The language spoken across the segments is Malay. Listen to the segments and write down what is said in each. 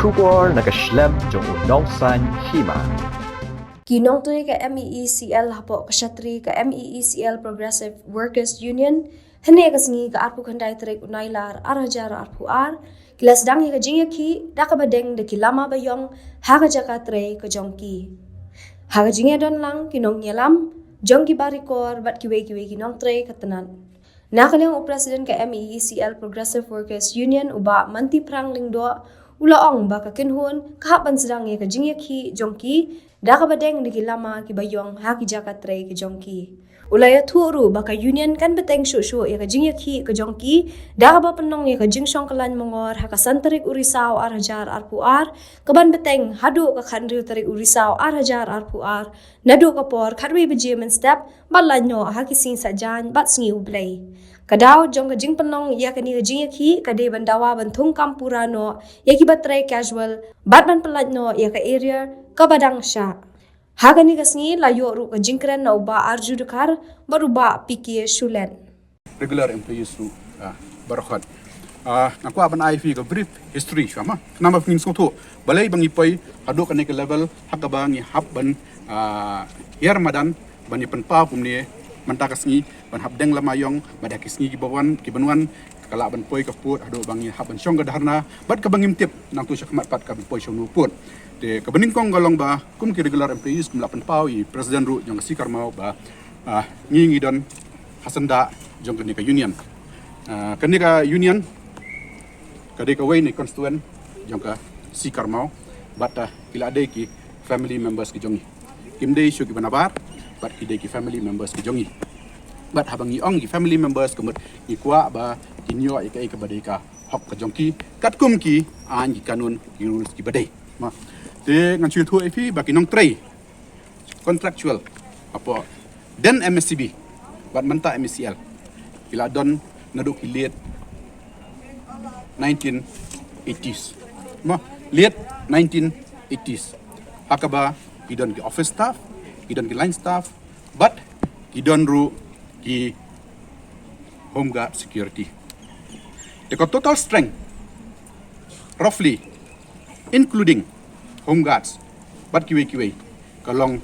Shubor nakaslem jong unong san hima. Kinong tunay ka MEECL hapo kasyatri ka MEECL Progressive Workers Union hene kasingi ka arpu kanday trek unailar arajara arpu ar kilas dangi ka jingya ki dakabadeng de kilama bayong haga jaka tre ka jongki haga jingya don lang kinong nyelam jongki barikor bat kiwe kinong tre katanan nakalyang President ka MEECL Progressive Workers Union uba manti prang lingdo ulaong baka kinhun kahapan sedang ka jingya ki jongki dakabadeng di lama ki bayong haki jaka tre ki jongki ulaya turu baka union kan beteng shu ya ka jingya ki ka jongki dakaba penong ya ka jingsong kalan mongor haka santarik urisau arhajar arpuar kaban beteng hadu ka khandri tarik urisau arhajar arpuar nadu ka por khatwi bejemen step balanyo haki sin sajan bat sngi ublay Kadaw jong ka jing penong ya kani ka jing ki kade bandawa bantung kampura no ya ki batray casual batman pelat no ya ka area ka badang sya hagani ka sngi layo ru ka jingkren na uba arju dekar baruba piki shulen regular employees ru barakhat aku aban IV ka brief history shama nama pin so to balai bangi poi hadu kan ke level hakaba ngi habban yer madan bani penpa kumne mantaka sngi ban habdeng lamayong badaki sngi gibawan kibanwan kala ban poi ka put hadu bangi haban syong ga dharna bat ka bangim tip nang tu syakmat pat ka poi syong put de ka bening kong galong ba kum ki regular employees kum lapan pau i president ru jong sikar mau ba ngi don hasanda jong ka union ka union ka de ka way ni constituent jong ka sikar mau bat kila de ki family members ki jongi kimde syu ki banabar bat ki family members ki jongi bat habangi ong ki family members kumut ikwa ba kinyo ikai ka badeka hok ka jongki katkum ki an ki kanun ki rules ki badai ma te ngan chu thu ifi ba kinong trei contractual apa den MSCB bat menta MECL kila don nadu ki late 1980s ma late 1980s hakaba idon ki office staff idon ki line staff but idon ru ki home guard security the total strength roughly including home guards but kiwe kalong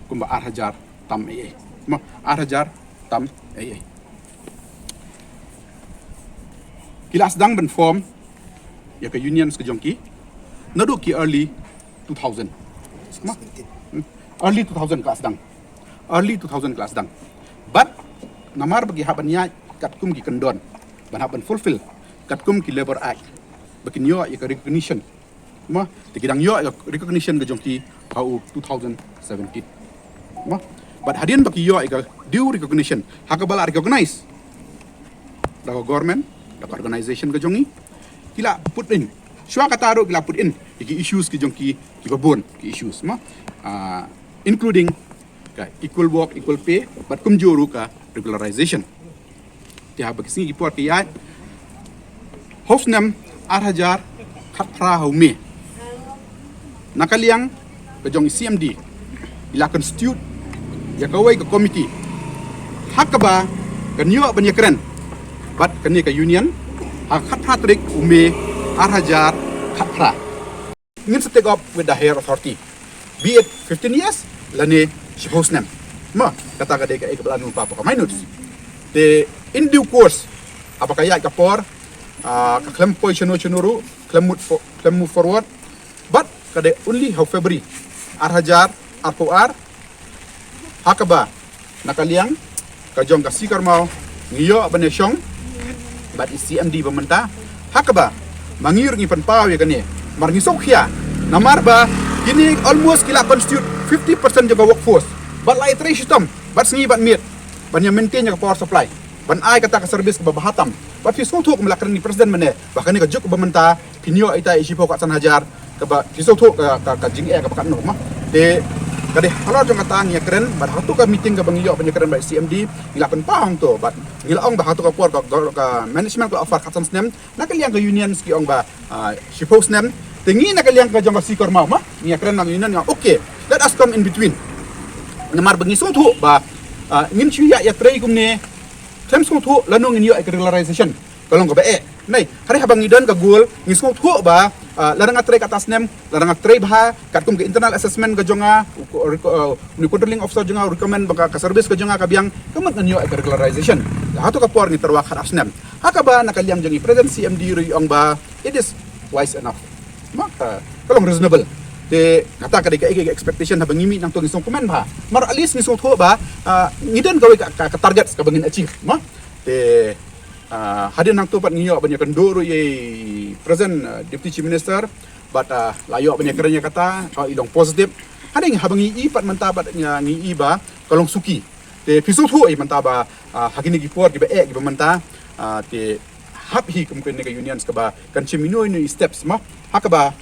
kumba 8,000 tam AA ma 8,000 tam AA kilas dang ben form ya ka unions ke jongki nadu ki early 2000 ma early 2000 kelas dang early 2000 kelas dang but namar bagi habannya katkum ki kendon ban haban fulfill katkum ki labor act bakin yo ya recognition ma tikidang yo ya recognition ga jongki hau 2017 ma but hadin bagi yo ya due recognition hakabala recognize da government da organization ga jongi kila put in shwa kataro kila put in ki issues ki jongki ki babon ki issues ma including equal work equal pay but kum juru ka regularization ti ha bakisi report ki ya hofnam 8,000 khatra haume nakaliang ka jong CMD ila constitute ya kawai ka committee hakaba ka niwa banyakren but kani ka union ha khatra trik ume 8,000 khatra ngin to take up with the higher authority be it 15 years lani supposed nam ma kata ka deka ekablan mo papa ka minutes de in due course apakah ya kapor ka claim position chunuru claim move forward but kade only how February 8,000 RPR hakaba nakaliang ka jong ka sikar mau ngiyo abanesyong but CMD pementa hakaba mangir ngi panpaw ya kani marngi sokhya namar ba kini almost kila constitute 50% juga workforce but lai tray system but sngi but meet ban yang maintain yang power supply ban ai kata ka service ke babahatam but fisong thuk melakran ni president mane bahkan ni ka juk bementa kinyo ita isi pokok san hajar ke ba fisong thuk ka jing ka bakan no ma de kade halo jong kata ngi keren but hatu ka meeting ka bangiyo ban keren by CMD ilakan pahang to but gilaong ba hatu ka por ka management ka offer katan snem nakaliang ka union ski ong ba suppose nem tingi nakaliang ka jong ka sikor mau ma ngi keren nang union nga okay let us come in between namar bangi song thu ba ngin chu ya tray kumne tem song thu lanong ngin yo regularization kalong ka ba nai hari habang idan ka goal ngi song thu ba larang atray atas nem larang atray bah kat kum ke internal assessment ka jonga ni controlling officer jonga recommend baka ka service ka jonga ka biang kamat nanyo regularization hato ka por ni terwak haras nem hakaba nakaliang jongi present CMD ri ong ba it is wise enough maka kalong reasonable de kata ka de expectation habang ngimi nang tugisong komen ba mar alis ni song tho ba ngiden gawe ka target ka bangin achieve ma de hadin nang tupat ngiyo banyak kendoro ye present deputy chief minister but layo banyak keranya kata ilong positif hading habangi ipat mantabat nya ngi iba kalong suki te pisu thu ai mantaba hagini gi por gi ba gi manta te hap hi kumken ne unions ka ba kan chimino ni steps ma hakaba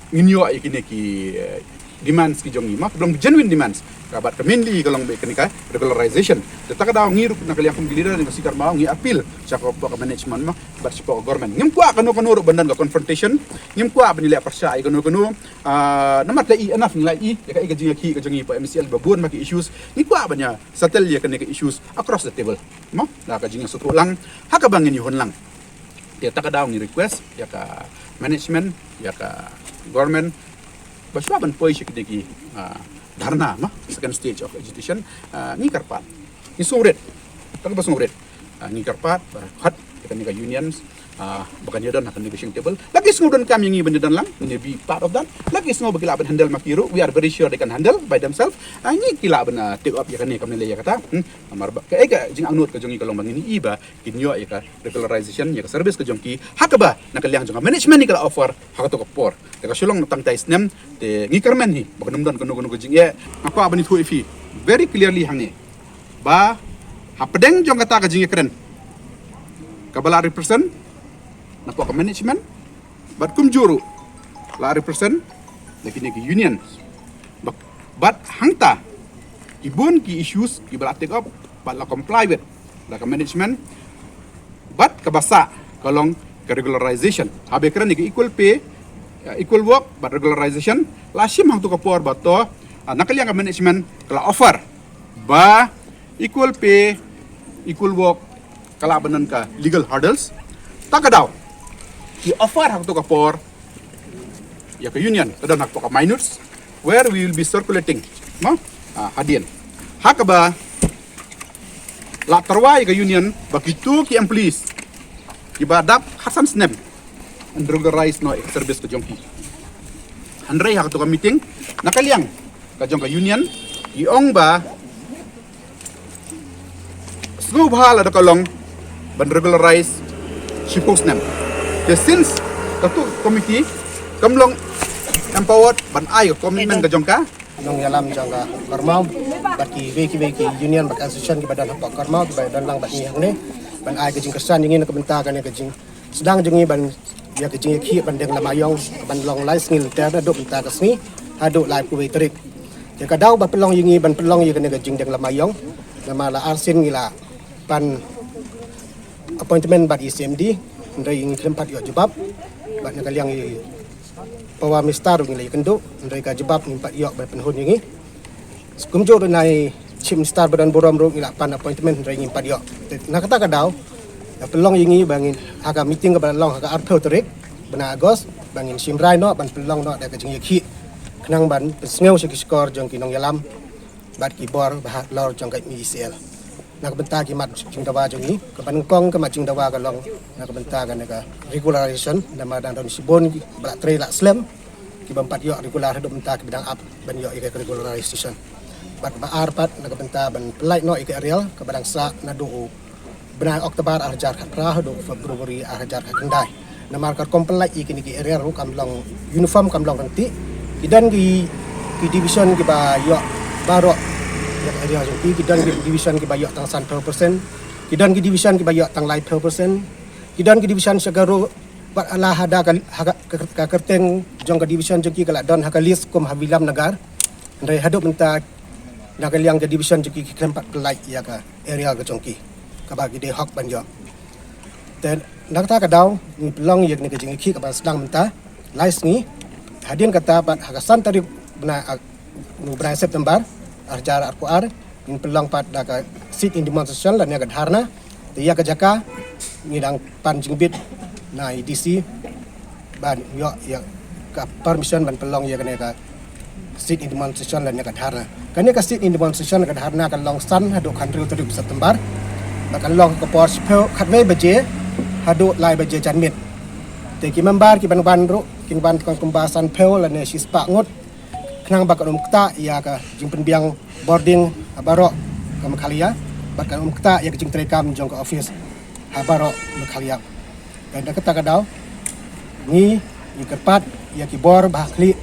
nginyo ai kini ki demands ki jongi ma belum genuine demands kabat ka mainly kalong be kenika regularization tetaka daw ngiru nakaliang kum gilira ni sikar mau ngi appeal sa ko management ma bat sa government ngim kwa kanu ro bandan ka confrontation ngim kwa banila persa ai kanu namat lai enough nilai ka jinga ki ka jongi pa MCL babun maki issues ngi kwa banya settle ya kenika issues across the table ma la ka jinga sutu lang haka bangin yuhon lang tetaka daw ngi request ya ka management ya ka government baswaban poi shikdeki dharna ma second stage of agitation ni karpat ni sungret tak basungret ni karpat hat kita ni unions bukan yadan akan negotiating table lagi sengudon kami ngi bendan lang ni be part of that lagi semua bagila ben handle makiru we are very sure they can handle by themselves ni kila ben take up ya kan ni kami le ya kata amar ka jing anut ka jongi kalong bangini iba kinyo ya ka regularization ya ka service ka jongki hakaba nakaliang jonga management ni kala offer hakato ka por te ka sulong tang tais nem te ngi karmen hi bagnum dan kono jing ya apa abani thu ifi very clearly hangi ba hapdeng jong kata ka jing keren kabala represent napo ka management but kum juru la represent lagi ni union but hangta ibun ki issues ki bala take up but la comply with la ka management but kabasa kalong ka regularization habe kran ni equal pay equal work but regularization la sim hang tu ka por bato nakaliang ka management kala offer ba equal pay equal work kalabanan ka legal hurdles takadaw the offer hang to kapor ya ka union kada nak ka minutes where we will be circulating no hadin hakaba la tarwai ka union bakitu ki employees ibadap hasan snem and regularize no service ka jongki handrai hak to ka meeting nakaliang ka jong ka union iong ba snubhal ada kalong ban regularize shipos nem since satu komiti kamlong empowered ban ai komitmen ka jongka nong yalam jangka karmau baki veki union bak association ki badan hak karmau ki badan lang bak ni hangne ban ai ke jing kersan ingin ke bentakan ke jing sedang jengi ban ya ke jing ki ban deng lamayong ban long lai ngil ter dok benta ka sni haduk lai ku vetrik ya ka dau ba pelong yingi ban pelong ye ke jing deng lamayong nama la arsin ngila ban appointment bak ICMD ndai ing tempat yo jebab bat nakaliang i pawa mistar ngi kendo ndai ka jebab nimpat yo ba penhun ngi kumjo do nai chim star badan boram ro ila pan appointment ndai ngi pat yo nakata ka daw pelong ngi bangin aga meeting ka balong aga arthur trek bana agos bangin simrai no ban pelong no da ka jing yakhi knang ban sneu skor jong kinong yalam bat ki bor ba lor jong ka ICL nak benta ki mat jing dawa jongi ke panungkong ke mat jing dawa ka long nak benta ka naka regularization nama dan don sibon bala tre la slam ki bampat yo regular do benta ki bidang up ban yo ika regularization bat ba arpat nak benta ban pelai no ika real ke badang sa na do bena oktober arjar ka pra do februari arjar ka kendai nama ka kompelai iki ni ki area ru kam long uniform kam long kanti kidan ki division ki ba yo baro yang area jong ki dan division ki bayok tang 100% kidan ki division ki bayok tang live 100% kidan ki division segaro bat ala hada ka kerteng jong ka division jong ki kala don hakalis kum habilam nagar ndai hadu menta nakaliang ka division jong ki krempat pelai ya ka area ka jong ki ka bagi de hak banjo dan nakta ka daw ni pelong yek ni ka jing ki ka ban sedang menta lais ni hadin kata bat hakasan tadi bena nu bulan September arjar ar in pelang pat da ka sit in demonstration la ne ka dharna dia ka jaka ngidang pan jingbit na IDC ban yo ya ka permission ban pelong ya kene ka sit in demonstration lan ya ka dharna kene ka sit in demonstration ka dharna kan long san hadu country 30 September kan long ka por spel khat ve baje hadu lai baje janmit te ki member ki ban ru ki ban kon kumbasan pel lan ne sispa ngot knang bak ta ya ka jing penbiang boarding abaro ka makhalia bak ka ta ya jing trekam jong ka office abaro makhalia dan da kata kadau ni kerpat ya ki bor bahli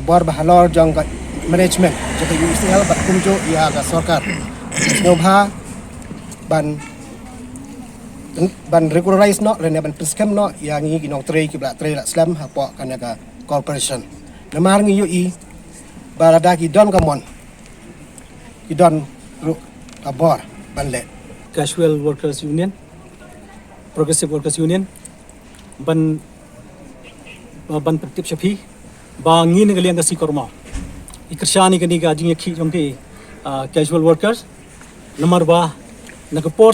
bor bahalor jong ka management jong UCL bat kumjo ya ka sarkar nyobha ban regularize no len ban preskem no yang ngi ginong trei ki bla trei la slam ha po kan ka corporation namar ngi yu i barada ki don kamon ki don ru abor ban le Casual Workers Union, Progressive Workers Union, ban petip syafi, bangi ni kalian kasi korma. Ikershani kani ka jing yakhi jongki casual workers, nomor ba nakapor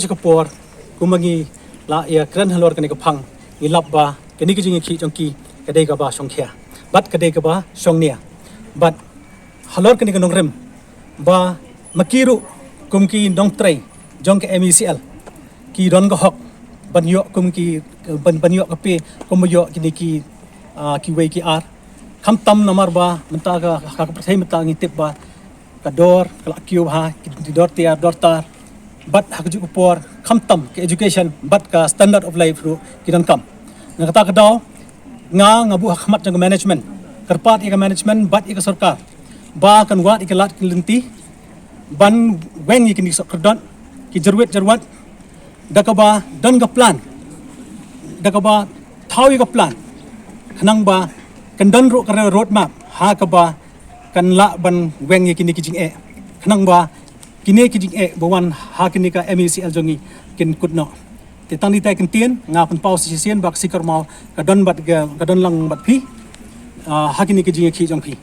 kumangi la ya kran halor kani kapang ilap ba kani ka jing yakhi jongki kadai ka ba songkhya, bat kadai ka ba songnia, bat halor kani ka nongrem ba makiru kumki nongtrai jong ke MECL ki don ka hok ban yo kum ki ban yo kape kum yo kini ki wei ki ar kham tam namar ba menta ka perthai menta ngi tip ba ka dor kala kyu ha ki dor tiar dor tar bat ha ju por kham tam ke education bat ka standard of life ru ki don kam na kata ka daw ngabu khmat jang management karpat ika management bat ika sarkar ba kan wat ika lat kilenti ban wen kini sokrdon ki jarwat dakaba don ga plan dakaba thawi ga plan khanang ba kan don ro kare road map ha ka ba kan la ban weng kini ki jing e khanang ba kini ki jing e bawan ha kini ka MECL jongi kin kutno te tang di tai kan tien nga pun pau si sien bak sikar mau ka don bat ga don lang bat phi ha kini ki jing ki jong phi